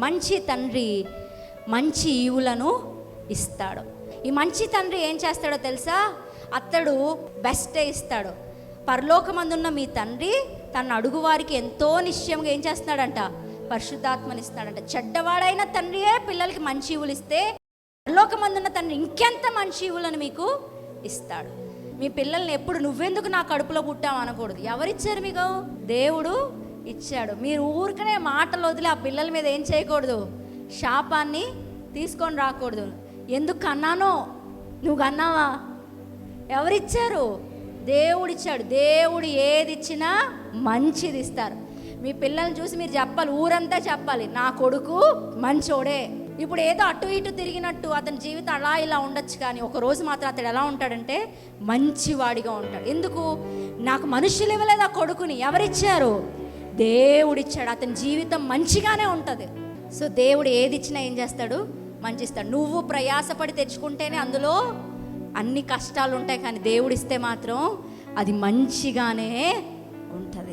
మంచి తండ్రి మంచి ఈవులను ఇస్తాడు. ఈ మంచి తండ్రి ఏం చేస్తాడో తెలుసా? అతడు బెస్టే ఇస్తాడు. పరలోకమందున్న మీ తండ్రి తన అడుగువారికి ఎంతో నిశ్చయంగా ఏం చేస్తున్నాడంట? పరిశుద్ధాత్మని ఇస్తాడంట. చెడ్డవాడైన తండ్రియే పిల్లలకి మంచి ఈవులు ఇస్తే పరలోకమందున్న తండ్రి ఇంకెంత మంచి ఈవులను మీకు ఇస్తాడు. మీ పిల్లల్ని ఎప్పుడు నువ్వెందుకు నా కడుపులో పుట్టావు అనకూడదు. ఎవరిచ్చారు మీకు? దేవుడు ఇచ్చాడు. మీరు ఊరికనే మాటలు వదిలి ఆ పిల్లల మీద ఏం చేయకూడదు? శాపాన్ని తీసుకొని రాకూడదు. ఎందుకు కన్నానో? నువ్వు కన్నావా? ఎవరిచ్చారు? దేవుడిచ్చాడు. దేవుడు ఏది ఇచ్చినా మంచిది ఇస్తారు. మీ పిల్లల్ని చూసి మీరు చెప్పాలి, ఊరంతా చెప్పాలి, నా కొడుకు మంచోడే. ఇప్పుడు ఏదో అటు ఇటు తిరిగినట్టు అతని జీవితం అలా ఇలా ఉండొచ్చు, కానీ ఒకరోజు మాత్రం అతడు ఎలా ఉంటాడంటే మంచివాడిగా ఉంటాడు. ఎందుకు? నాకు మనుషులు ఇవ్వలేదు ఆ కొడుకుని. ఎవరిచ్చారు? దేవుడిచ్చాడు. అతని జీవితం మంచిగానే ఉంటుంది. సో దేవుడు ఏది ఇచ్చినా ఏం చేస్తాడు? మంచి ఇస్తాడు. నువ్వు ప్రయాసపడి తెచ్చుకుంటేనే అందులో అన్ని కష్టాలు ఉంటాయి, కానీ దేవుడు ఇస్తే మాత్రం అది మంచిగానే ఉంటుంది.